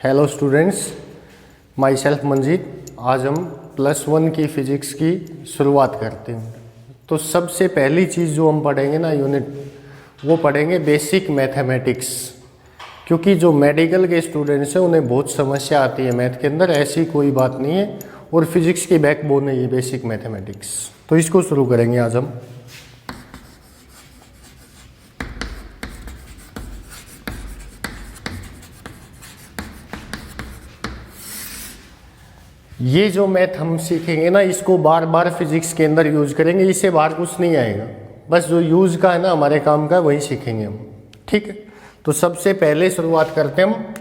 Hello students, my self Manjeet. आज हम +1 की फिजिक्स की शुरुआत करते हैं। तो सबसे पहली चीज़ जो हम पढ़ेंगे ना यूनिट, वो पढ़ेंगे बेसिक मैथमेटिक्स। क्योंकि जो मेडिकल के स्टूडेंट्स हैं उन्हें बहुत समस्या आती है मैथ के अंदर, ऐसी कोई बात नहीं है। और फिजिक्स की बैकबोन है ये बेसिक मैथमेटिक्स। तो इसको शुरू करेंगे आज हम। ये जो मैथ हम सीखेंगे ना, इसको बार बार फिजिक्स के अंदर यूज करेंगे, इससे बाहर कुछ नहीं आएगा। बस जो यूज का है ना हमारे काम का, वही सीखेंगे हम। ठीक है, तो सबसे पहले शुरुआत करते हैं हम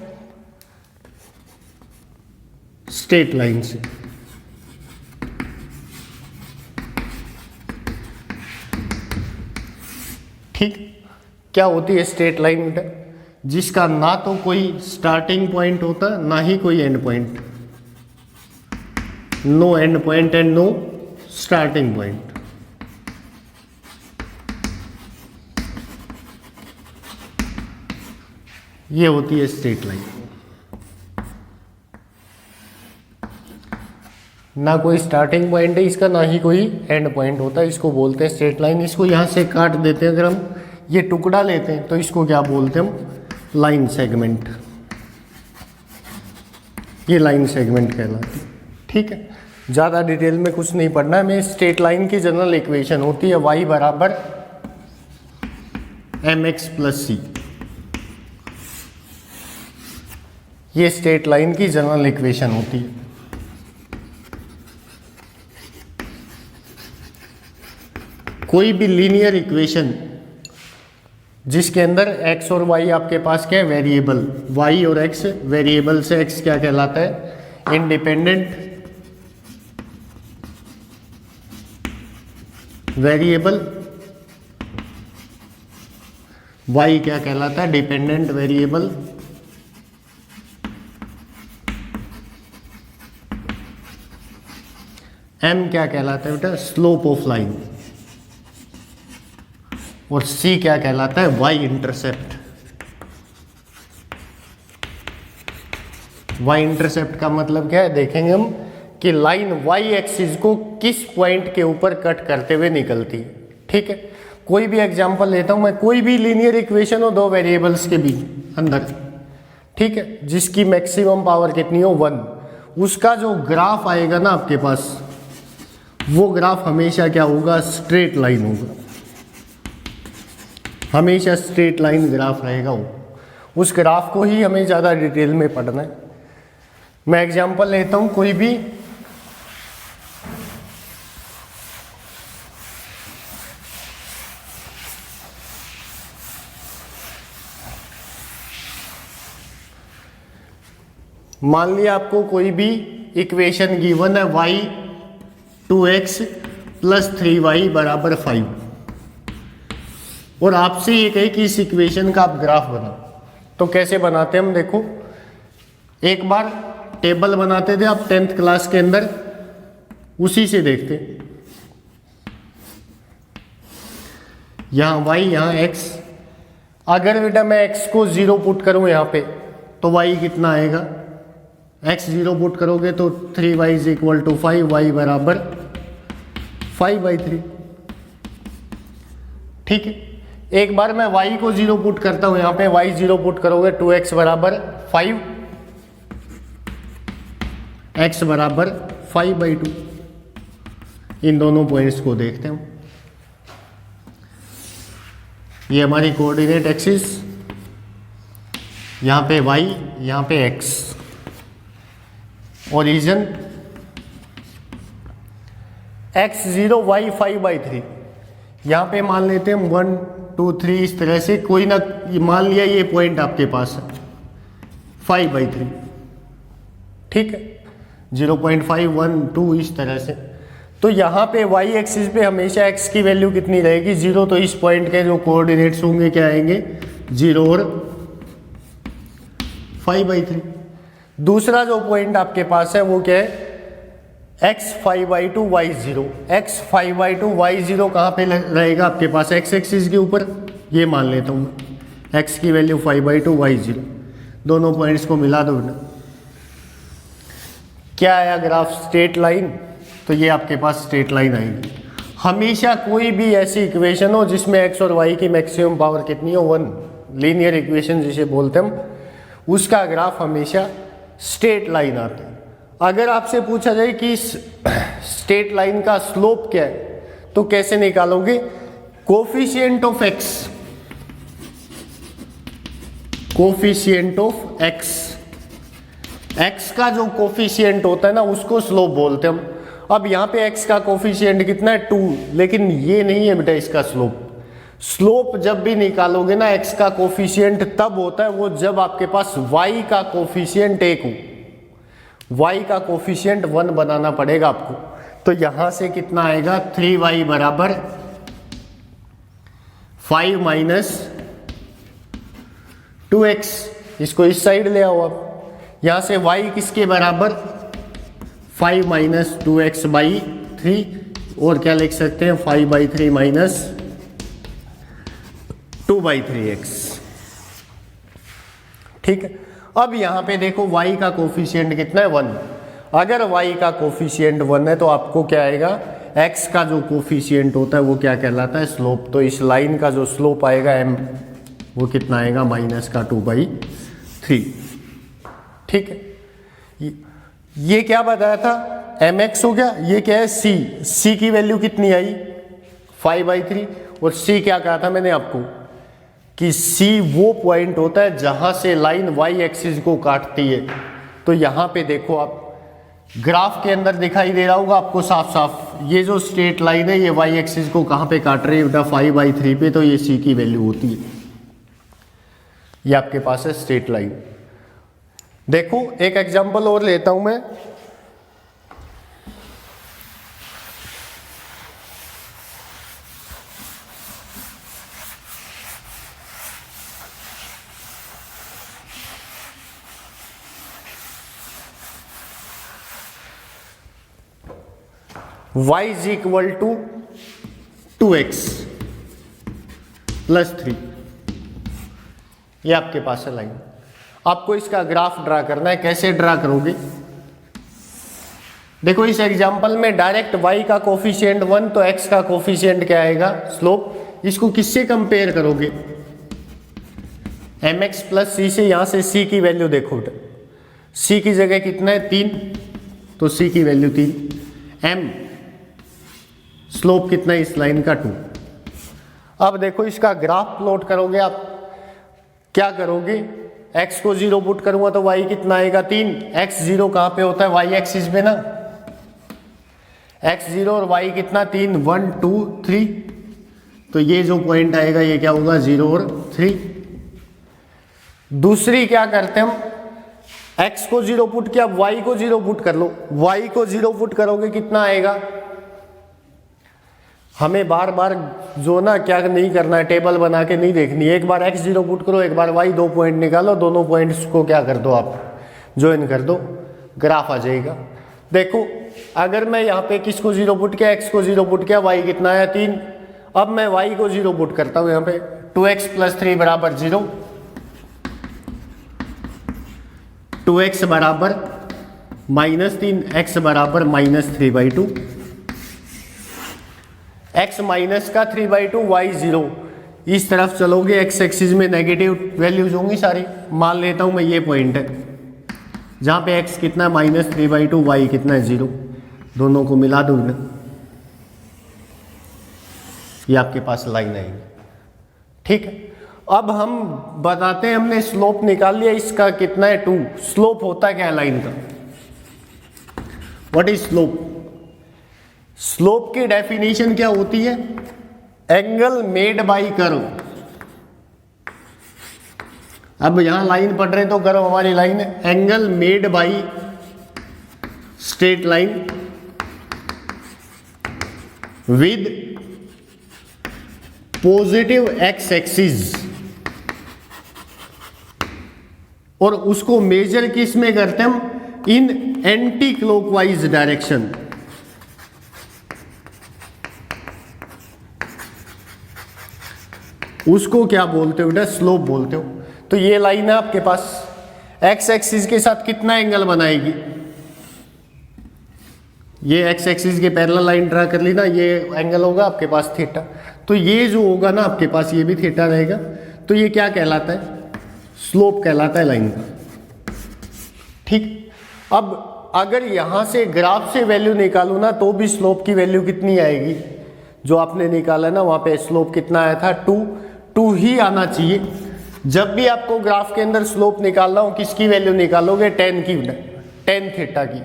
स्ट्रेट लाइन से। ठीक, क्या होती है स्ट्रेट लाइन? जिसका ना तो कोई स्टार्टिंग पॉइंट होता ना ही कोई end point. No end point and no starting point. ये होती है स्ट्रेट लाइन। ना कोई स्टार्टिंग पॉइंट है इसका, ना ही कोई एंड पॉइंट होता है, इसको बोलते हैं स्ट्रेट लाइन। इसको यहां से काट देते हैं, अगर हम ये टुकड़ा लेते हैं तो इसको क्या बोलते हैं हम? Line segment. ये लाइन सेगमेंट कहलाती है। ठीक है, ज़्यादा डिटेल में कुछ नहीं पढ़ना है। हमें स्ट्रेट लाइन की जनरल इक्वेशन होती है y बराबर mx प्लस सी। ये स्ट्रेट लाइन की जनरल इक्वेशन होती है। कोई भी लीनियर इक्वेशन जिसके अंदर x और y आपके पास क्या है? वेरिएबल। y और x वेरिएबल से x क्या कहलाता है? Independent variable. y क्या कहलाता है? Dependent variable. m क्या कहलाता है बेटा? Slope of line. और c क्या कहलाता है? y intercept. y इंटरसेप्ट का मतलब क्या है? देखेंगे हम कि लाइन y एक्सिस को किस पॉइंट के ऊपर कट करते हुए निकलती है। ठीक है, कोई भी एग्जांपल लेता हूं मैं। कोई भी लीनियर इक्वेशन हो दो वेरिएबल्स के बीच अंदर, ठीक है, जिसकी मैक्सिमम पावर कितनी हो? 1। उसका जो ग्राफ आएगा ना आपके पास, वो ग्राफ हमेशा क्या होगा? स्ट्रेट लाइन होगा। हमेशा स्ट्रेट लाइन ग्राफ रहेगा वो। उस ग्राफ को ही हमें ज़्यादा डिटेल में पढ़ना है। मैं एग्जांपल लेता हूं कोई भी। मान लिया आपको कोई भी इक्वेशन गिवन है y 2x प्लस 3y बराबर 5, और आपसे ये कहे कि इस इक्वेशन का आप ग्राफ बनाओ। तो कैसे बनाते हैं हम? देखो, एक बार टेबल बनाते थे आप 10th क्लास के अंदर, उसी से देखते। यहां y यहां x। अगर बेटा मैं x को 0 पुट करूं यहां पे, तो y कितना आएगा? x 0 पुट करोगे तो 3y is equal to 5, y बराबर 5/3। ठीक है, एक बार मैं y को 0 पुट करता हूं यहां पे, y 0 पुट करोगे 2x बराबर 5, x बराबर 5/2। इन दोनों पॉइंट्स को देखते हैं। ये हमारी कोऑर्डिनेट एक्सिस, यहां पे y, यहां पे x। Origin x0 y 5/3। यहां पे मान लेते हैं 1 2 3, इस तरह से कोई ना, मान लिया ये पॉइंट आपके पास है 5/3। ठीक है, 0.5 1 2 इस तरह से। तो यहाँ पे y एक्सिस पे हमेशा x की वैल्यू कितनी रहेगी? 0। तो इस पॉइंट के जो कोऑर्डिनेट्स होंगे क्या आएंगे? 0 और 5/3। दूसरा जो पॉइंट आपके पास है वो क्या है? x 5/2 y 0। x 5/2 y 0 कहाँ पे रहेगा आपके पास? x एक्सिस के ऊपर। ये मान लेता हूँ मैं x की वैल्यू 5/2 y 0। दोनों पॉइंट्स को मिला दो बेटा। क्या आया ग्राफ? Straight line. तो ये आपके पास स्ट्रेट लाइन आएगी। हमेशा कोई भी ऐसी इक्वेशन हो जिसमें x और y की मैक्सिमम पावर कितनी हो 1, लीनियर इक्वेशन जिसे बोलते हैं हम, उसका ग्राफ हमेशा स्ट्रेट लाइन आता है। अगर आपसे पूछा जाए कि स्ट्रेट लाइन का स्लोप क्या है तो कैसे निकालोगे? Coefficient of x, coefficient of x का जो कोफिशिएंट होता है ना उसको स्लोप बोलते हैं हम। अब यहाँ पे x का कोफिशिएंट कितना है 2, लेकिन ये नहीं है बेटा इसका स्लोप। स्लोप जब भी निकालोगे ना x का कोफिशिएंट तब होता है वो जब आपके पास y का कोफिशिएंट 1 हो। y का कोफिशिएंट 1 बनाना पड़ेगा आपको। तो यहां से कितना आएगा? 3y बराबर 5 माइनस 2x। इसको इस साइड ले आओ आप। यहां से y किसके बराबर? 5 माइनस 2x बाई 3, और क्या लिख सकते हैं 5 बाई 3 माइनस 2 बाई 3x। ठीक है। अब यहां पे देखो y का कोफिशिएंट कितना है 1। अगर y का कोफिशिएंट 1 है तो आपको क्या आएगा? x का जो कोफिशिएंट होता है वो क्या कहलाता है? स्लोप। तो इस लाइन का जो स्लोप आएगा m, वो कितना आएगा? माइनस का 2/3। ठीक है। ये क्या बताया था? mx हो गया। ये क्या है? c की वैल्यू कितनी आई? 5/3। और c क्या कहा था मैंने आपको कि c वो पॉइंट होता है जहां से लाइन y एक्सिस को काटती है। तो यहां पे देखो आप ग्राफ के अंदर दिखाई दे रहा होगा आपको साफ साफ, ये जो स्ट्रेट लाइन है ये y एक्सिस को कहां पे काट रही है बेटा? 5/3 पे। तो ये c की वैल्यू होती है। ये आपके पास है स्ट्रेट लाइन। देखो एक एग्जांपल और लेता हूं मैं। y is equal to 2x plus 3। ये आपके पास है लाइन। आपको इसका ग्राफ ड्रा करना है। कैसे ड्रा करोगे? देखो इस एग्जांपल में डायरेक्ट y का कोफिशिएंट 1 तो x का कोफिशिएंट क्या आएगा? स्लोप। इसको किससे कंपेयर करोगे? mx प्लस c से। यहां से c की वैल्यू देखो, c की जगह कितना है 3, तो c की वैल्यू 3। m स्लोप कितना है इस लाइन का? 2। अब देखो इसका ग्राफ प्लॉट करोगे आप। क्या करोगे? x को 0 पुट करूंगा तो y कितना आएगा? 3। x 0 कहां पे होता है? y एक्सिस पे ना। x 0 और y कितना? 3। 1 2 3। तो ये जो पॉइंट आएगा ये क्या होगा? 0 और 3। दूसरी क्या करते हैं हम? x को 0 पुट किया, y को 0 पुट कर लो। y को 0 पुट करोगे कितना आएगा? हमें बार बार जो ना क्या नहीं करना है, टेबल बना के नहीं देखनी। एक बार x 0 पुट करो, एक बार y, 2 पॉइंट निकालो, दोनों पॉइंट्स को क्या कर दो आप? ज्वाइन कर दो, ग्राफ आ जाएगा। देखो अगर मैं यहाँ पे किसको 0 पुट किया? x को 0 पुट किया, y कितना आया? 3। अब मैं y को 0 पुट करता हूँ यहाँ पे। 2x प्लस 3 बराबर 0। 2x बराबर -3, x बराबर -3/2। x माइनस का 3/2, y 0। इस तरफ चलोगे x एक्सिस में नेगेटिव वैल्यूज होंगी सारी। मान लेता हूं मैं ये पॉइंट है जहां पे x कितना है? -3/2, y कितना है? 0। दोनों को मिला दूं ना, ये आपके पास लाइन आएगी। ठीक है। अब हम बताते हैं, हमने स्लोप निकाल लिया, इसका कितना है? 2। स्लोप होता है क्या लाइन का? What is slope? स्लोप की डेफिनेशन क्या होती है? Angle made by curve. अब यहां लाइन पढ़ रहे तो कर्व हमारी लाइन है। Angle made by straight line with positive x axis, और उसको मेजर किस में करते हैं हम? इन एंटी क्लॉकवाइज डायरेक्शन। उसको क्या बोलते हो बेटा? स्लोप बोलते हो। तो ये लाइन है आपके पास, एक्स एक्सिस के साथ कितना एंगल बनाएगी, ये एक्स एक्सिस के पैरेलल लाइन ड्रा कर ली ना, ये एंगल होगा आपके पास थीटा। तो ये जो होगा ना आपके पास, ये भी थीटा रहेगा। तो ये क्या कहलाता है, स्लोप कहलाता है लाइन का। ठीक, अब अगर यहां से ग्राफ से वैल्यू निकालू ना तो भी स्लोप की वैल्यू कितनी आएगी, जो आपने निकाला ना वहां पे स्लोप कितना आया था, 2 ही आना चाहिए। जब भी आपको ग्राफ के अंदर स्लोप निकालना हो, किसकी वैल्यू निकालोगे, टेन थीटा की,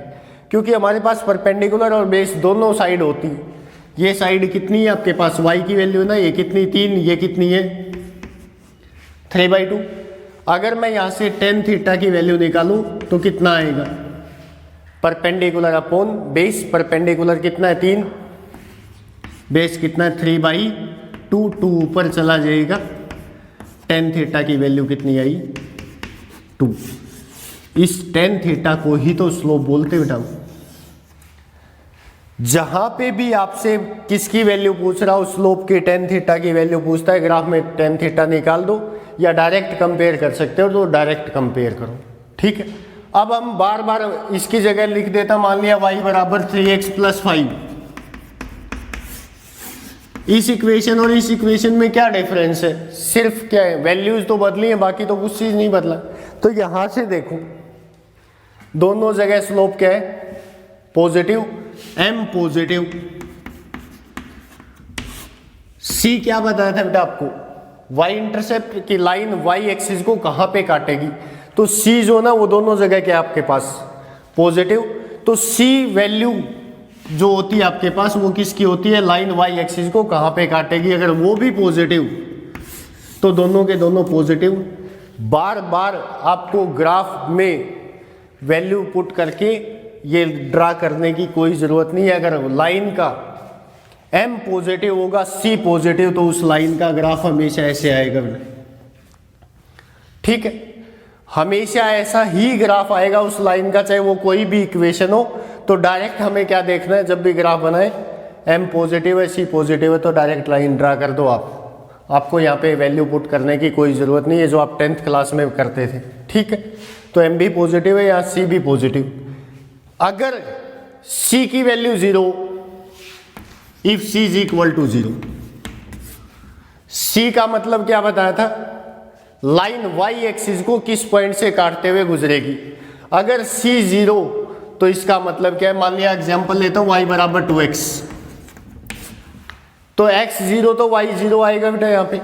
क्योंकि हमारे पास परपेंडिकुलर और बेस दोनों साइड होती है। ये साइड कितनी है आपके पास, y की वैल्यू ना, ये कितनी 3, ये कितनी है 3/2। अगर मैं यहां से टेन थीटा की वैल्यू निकालूं तो कितना आएगा, परपेंडिकुलर अपॉन बेस, परपेंडिकुलर कितना है 3, बेस कितना है 3/2, 2 ऊपर चला जाएगा, टेन थीटा की वैल्यू कितनी आई 2। इस टेन थीटा को ही तो स्लोप बोलते बेटा। जहां पे भी आपसे किसकी वैल्यू पूछ रहा हो, स्लोप की टेन थीटा की वैल्यू पूछता है, ग्राफ में टेन थीटा निकाल दो, या डायरेक्ट कंपेयर कर सकते हो तो डायरेक्ट कंपेयर करो। ठीक है, अब हम बार बार इसकी जगह लिख देता, मान लिया y बराबर 3x + 5। इस इक्वेशन और इस इक्वेशन में क्या डिफरेंस है, सिर्फ क्या है, वैल्यूज तो बदली है, बाकी तो कुछ चीज नहीं बदला। तो यहां से देखो दोनों जगह स्लोप क्या है, पॉजिटिव, m पॉजिटिव। c क्या बताया था बेटा आपको, y इंटरसेप्ट की लाइन y एक्सिस को कहां पे काटेगी, तो c जो ना वो दोनों जगह क्या आपके पास पॉजिटिव। तो c वैल्यू जो होती है आपके पास वो किसकी होती है, लाइन y एक्सिस को कहां पे काटेगी, अगर वो भी पॉजिटिव तो दोनों के दोनों पॉजिटिव। बार बार आपको ग्राफ में वैल्यू पुट करके ये ड्रा करने की कोई जरूरत नहीं है। अगर लाइन का m पॉजिटिव होगा, c पॉजिटिव, तो उस लाइन का ग्राफ हमेशा ऐसे आएगा। ठीक है, हमेशा ऐसा ही ग्राफ आएगा उस लाइन का, चाहे वो कोई भी इक्वेशन हो। तो डायरेक्ट हमें क्या देखना है, जब भी ग्राफ बनाए m पॉजिटिव है, c पॉजिटिव है, तो डायरेक्ट लाइन ड्रा कर दो आप। आपको यहाँ पे वैल्यू पुट करने की कोई ज़रूरत नहीं है, जो आप 10th क्लास में करते थे। ठीक है, तो m भी पॉजिटिव है या c भी पॉजिटिव। अगर c की value 0, if c is equal to 0, c का मतलब क्या बताया था, लाइन y एक्सिस को किस पॉइंट से काटते हुए गुजरेगी। अगर c 0 तो इसका मतलब क्या है, मान लिया एग्जांपल लेता हूं y बराबर 2x, तो x 0 तो y 0 आएगा बेटा यहाँ पे।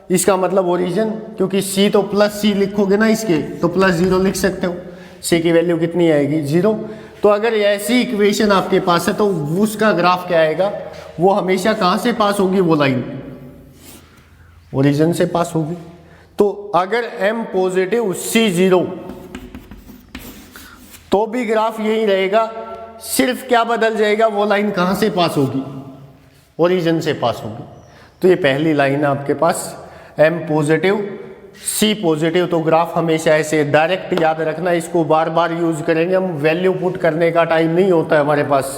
इसका मतलब ओरिजिन, क्योंकि c तो +c लिखोगे ना इसके, तो +0 लिख सकते हो। c की वैल्यू कितनी आएगी 0। तो अगर ऐसी इक्वेशन आपके पास है तो उसका ग्राफ क्या आएगा, वो हमेशा कहां से पास होगी, वो लाइन ओरिजिन से पास होगी। तो अगर m पॉजिटिव c 0 तो भी ग्राफ यही रहेगा, सिर्फ क्या बदल जाएगा, वो लाइन कहां से पास होगी, ओरिजिन से पास होगी। तो ये पहली लाइन है आपके पास, m पॉजिटिव c पॉजिटिव, तो ग्राफ हमेशा ऐसे डायरेक्ट याद रखना, इसको बार बार यूज करेंगे हम। वैल्यू पुट करने का टाइम नहीं होता है हमारे पास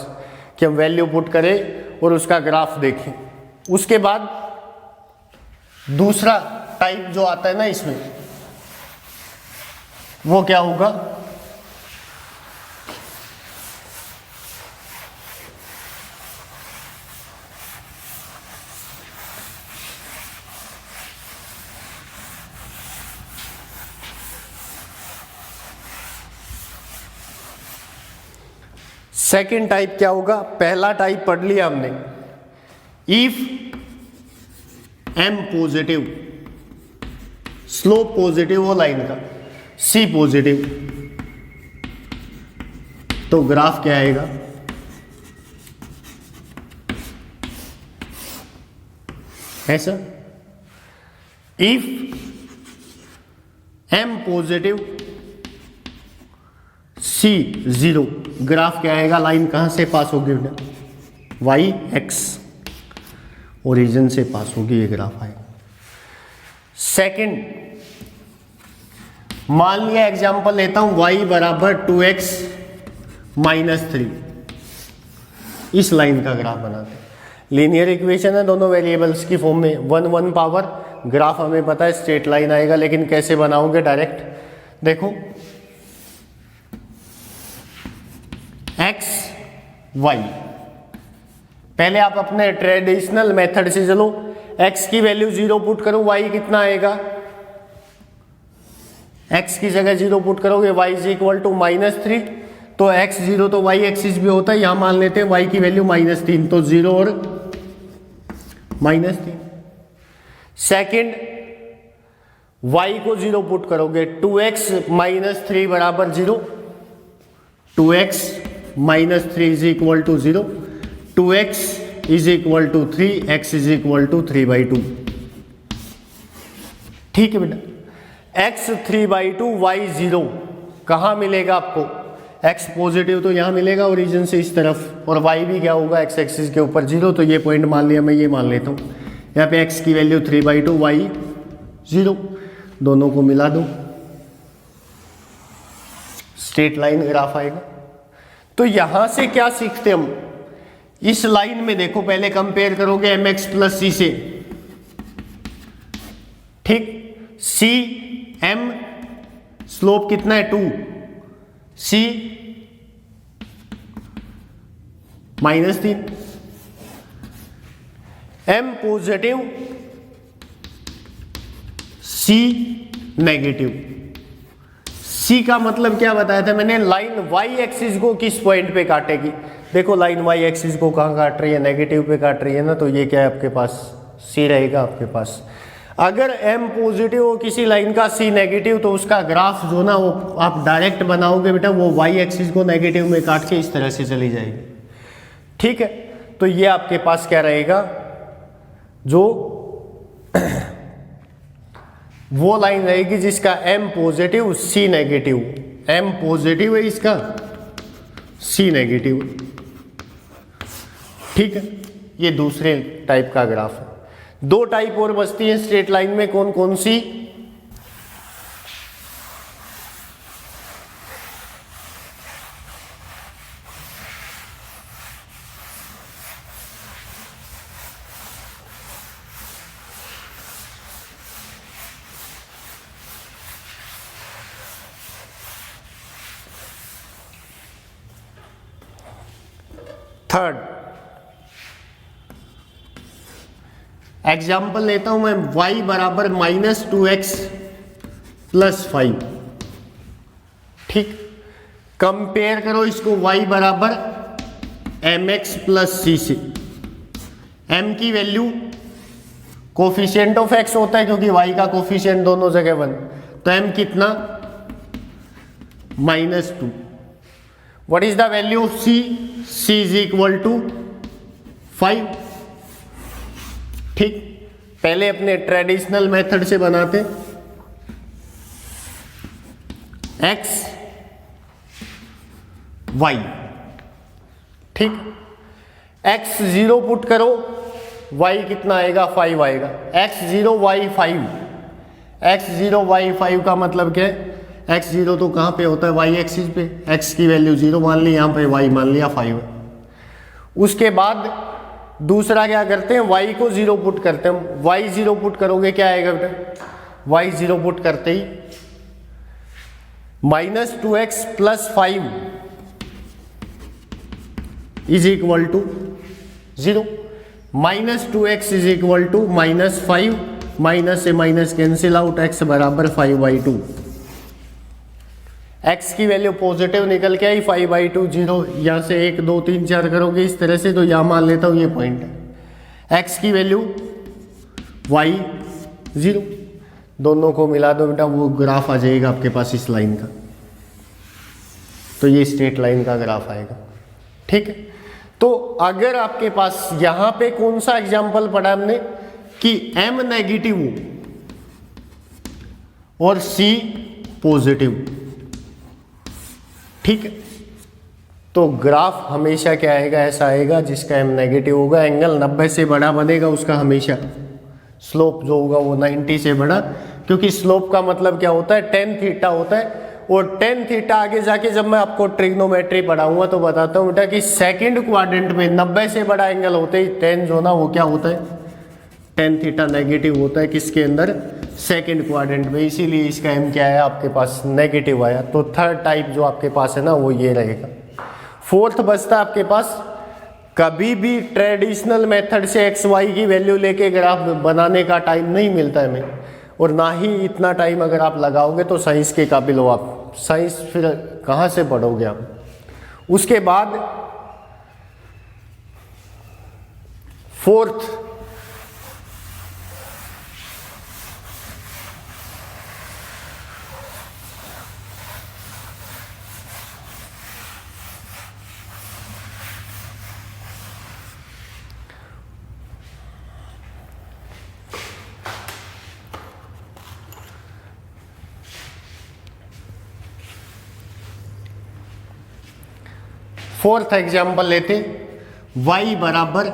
कि हम वैल्यू पुट करें और उसका ग्राफ देखें। उसके बाद दूसरा टाइप जो आता है ना इसमें, वो क्या होगा, सेकेंड टाइप क्या होगा, पहला टाइप पढ़ लिया हमने, if m positive, slope positive हो लाइन का, c पॉजिटिव, तो ग्राफ क्या आएगा, ऐसा। If m positive c 0, graph क्या आएगा, लाइन कहां से पास होगी, y x, ओरिजिन से पास होगी, ये ग्राफ आएगा। सेकंड, मान लिया एग्जांपल लेता हूं y बराबर 2x - 3, इस लाइन का ग्राफ बनाते हैं। लीनियर इक्वेशन है, दोनों वेरिएबल्स की फॉर्म में, 1 1 पावर, ग्राफ हमें पता है स्ट्रेट लाइन आएगा, लेकिन कैसे बनाओगे, डायरेक्ट देखो एक्स वाई। पहले आप अपने ट्रेडिशनल मेथड से चलो, x की वैल्यू 0 पुट करो, y कितना आएगा, x की जगह 0 पुट करोगे y इज इक्वल टू -3, तो x 0 तो y एक्सिस भी होता है, यहां मान लेते हैं y की वैल्यू -3, तो 0 और -3। सेकेंड, y को 0 पुट करोगे, 2x - 3 बराबर 0, 2x - 3 is equal to 0, 2x is equal to 3, x is equal to 3/2। ठीक है बेटा, x 3/2, y 0 कहाँ मिलेगा आपको, x पॉजिटिव तो यहाँ मिलेगा ओरिजिन से इस तरफ, और y भी क्या होगा x एक्सिस के ऊपर 0, तो ये पॉइंट मान लिया, मैं ये मान लेता हूँ। यहाँ पे x की वैल्यू 3/2, y 0, दोनों को मिला दो, स्ट्रेट लाइन ग्राफ आएगा। तो यहां से क्या सीखते हम, इस लाइन में देखो, पहले कंपेयर करोगे mx प्लस c से, ठीक, c m स्लोप कितना है 2, c -3, m positive, c negative. c का मतलब क्या बताया था मैंने, लाइन y एक्सिस को किस पॉइंट पे काटेगी। देखो लाइन y एक्सिस को कहाँ काट रही है, नेगेटिव पे काट रही है ना, तो ये क्या है आपके पास, c रहेगा आपके पास। अगर m पॉजिटिव हो किसी लाइन का, c नेगेटिव, तो उसका ग्राफ जो ना वो आप डायरेक्ट बनाओगे बेटा, वो y एक्सिस को नेगेटिव में काट के इस तरह से चली जाएगी। ठीक है, तो ये आपके पास क्या रहेगा, जो वो लाइन रहेगी जिसका m positive c negative, m positive है इसका, c नेगेटिव। ठीक है, ये दूसरे टाइप का ग्राफ है। दो टाइप और बचती है स्ट्रेट लाइन में, कौन कौन सी, थर्ड एग्जाम्पल लेता हूं मैं, y बराबर -2x + 5। ठीक, कंपेयर करो इसको y बराबर mx + c से। m की वैल्यू कोफिशिएंट ऑफ x होता है, क्योंकि y का कोफिशिएंट दोनों जगह 1, तो m कितना, -2। What is the value of c, c is equal to 5। ठीक, पहले अपने ट्रेडिशनल मेथड से बनाते, x y। ठीक, x 0 पुट करो, y कितना आएगा, 5 आएगा, x 0 y 5, x 0 y 5 का मतलब क्या है, x 0 तो कहाँ पे होता है, y एक्सिस पे, x की वैल्यू 0 मान ली, यहाँ पे y मान लिया 5। उसके बाद दूसरा क्या करते हैं, y को 0 पुट करते हैं, y 0 पुट करोगे क्या आएगा बेटा, y 0 पुट करते ही -2x + 5 is equal to 0, -2x is equal to -5, minus से माइनस कैंसिल आउट, x बराबर 5/2। x की वैल्यू पॉजिटिव निकल के आई, 5/2 0, यहाँ से 1 2 3 4 करोगे इस तरह से, तो यहाँ मान लेता हूँ ये पॉइंट है। x की वैल्यू y 0, दोनों को मिला दो बेटा, वो ग्राफ आ जाएगा आपके पास इस लाइन का, तो ये स्ट्रेट लाइन का ग्राफ आएगा। ठीक है, तो अगर आपके पास यहाँ पे कौन सा एग्जाम्पल पढ़ा हमने कि m नेगेटिव और c पॉजिटिव, ठीक है, तो ग्राफ हमेशा क्या आएगा, ऐसा आएगा जिसका m नेगेटिव होगा, एंगल 90 से बड़ा बनेगा उसका हमेशा, स्लोप जो होगा वो 90 से बड़ा, क्योंकि स्लोप का मतलब क्या होता है, tan थीटा होता है। और tan थीटा आगे जाके जब मैं आपको ट्रिग्नोमेट्री पढ़ाऊंगा तो बताता हूँ बेटा कि सेकंड क्वाड्रेंट में 90 से बड़ा एंगल होते ही tan जो ना वो क्या होता है, tan थीटा नेगेटिव होता है, किसके अंदर, सेकंड क्वाड्रेंट में, इसीलिए इसका m क्या है आपके पास, नेगेटिव आया। तो थर्ड टाइप जो आपके पास है ना वो ये रहेगा। फोर्थ बचता आपके पास, कभी भी ट्रेडिशनल मेथड से एक्स वाई की वैल्यू लेके ग्राफ बनाने का टाइम नहीं मिलता है हमें, और ना ही इतना टाइम अगर आप लगाओगे तो साइंस के काबिल हो आप। साइंस फिर कहाँ से पढ़ोगे आप। उसके बाद फोर्थ एग्जाम्पल लेते, y बराबर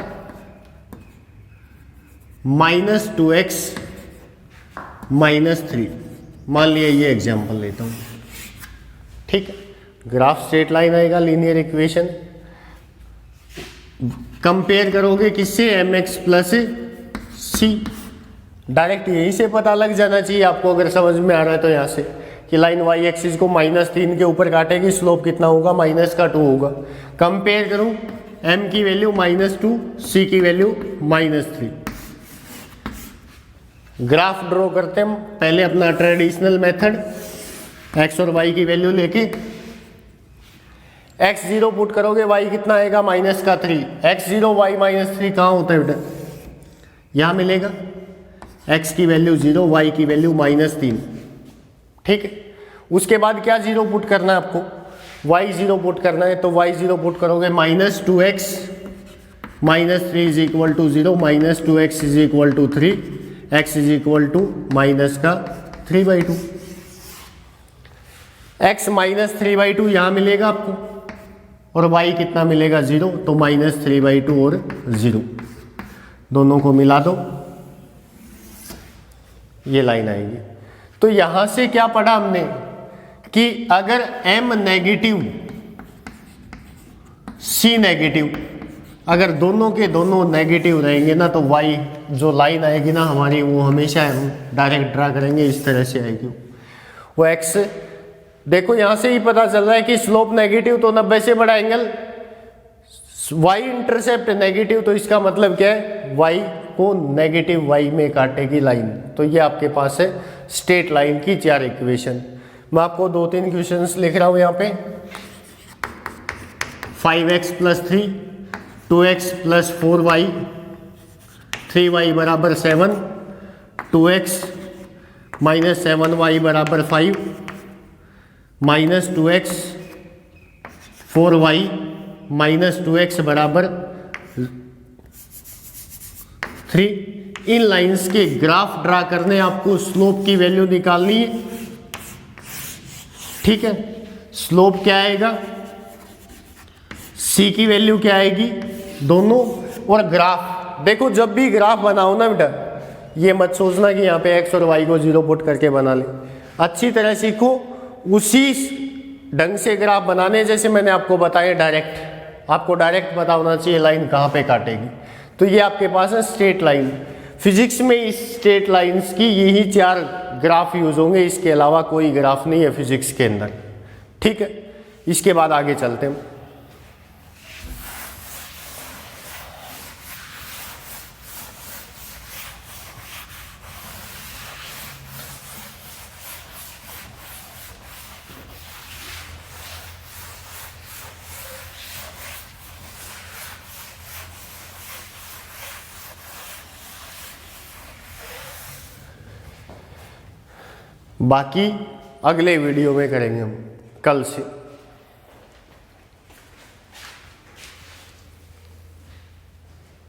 -2x -3, मान लिया ये एग्जाम्पल लेता हूं। ठीक है, ग्राफ स्ट्रेट लाइन आएगा, लीनियर इक्वेशन। कंपेयर करोगे किससे, mx प्लस c। डायरेक्ट यहीं से पता लग जाना चाहिए आपको, अगर समझ में आ रहा है तो यहाँ से कि लाइन y एक्सिस को -3 के ऊपर काटेगी, स्लोप कितना होगा, -2 होगा। कंपेयर करूं, m की वैल्यू -2, c की वैल्यू -3। ग्राफ ड्रॉ करते हम पहले अपना ट्रेडिशनल मेथड, x और y की वैल्यू लेके। x0 पुट करोगे, y कितना आएगा, -3। x0 y -3 कहाँ होता है बेटा, यहां मिलेगा। x की वैल्यू 0, y की वैल्यू -3। ठीक है, उसके बाद क्या 0 पुट करना है आपको, y0 पुट करना है। तो y0 पुट करोगे, -2x -3 is equal to 0, -2x is equal to 3, x is equal to -3/2। x -3/2 यहां मिलेगा आपको, और y कितना मिलेगा, 0, तो -3/2 और 0 दोनों को मिला दो, ये लाइन आएगी। तो यहां से क्या पढ़ा हमने कि अगर m नेगेटिव c नेगेटिव, अगर दोनों के दोनों नेगेटिव रहेंगे ना, तो y जो लाइन आएगी ना हमारी, वो हमेशा हम डायरेक्ट ड्रा करेंगे, इस तरह से आएगी वो x। देखो यहां से ही पता चल रहा है कि स्लोप नेगेटिव, तो 90 से बड़ा एंगल, y इंटरसेप्ट नेगेटिव, तो इसका मतलब क्या है, y को नेगेटिव y में काटेगी लाइन। तो ये आपके पास है स्ट्रेट लाइन की 4 इक्वेशन। मैं आपको 2-3 क्वेश्चंस लिख रहा हूं यहाँ पे। 5x + 3, 2x + 4y, 3y = 7, 2x - 7y = 5, -2x 4y -2x = 3। इन लाइंस के ग्राफ ड्रा करने, आपको स्लोप की वैल्यू निकालनी है। ठीक है, स्लोप क्या आएगा, c की वैल्यू क्या आएगी, दोनों। और ग्राफ देखो, जब भी ग्राफ बनाओ ना बेटा, ये मत सोचना कि यहाँ पे x और y को 0 पुट करके बना ले। अच्छी तरह सीखो, उसी ढंग से ग्राफ बनाने, जैसे मैंने आपको बताया डायरेक्ट, आपको डायरेक्ट पता होना चाहिए लाइन कहाँ पे काटेगी। तो ये आपके पास है स्ट्रेट लाइन। फिजिक्स में इस स्ट्रेट लाइंस की यही 4 ग्राफ यूज होंगे, इसके अलावा कोई ग्राफ नहीं है फिजिक्स के अंदर। ठीक है, इसके बाद आगे चलते हैं। बाकी अगले वीडियो में करेंगे हम कल से।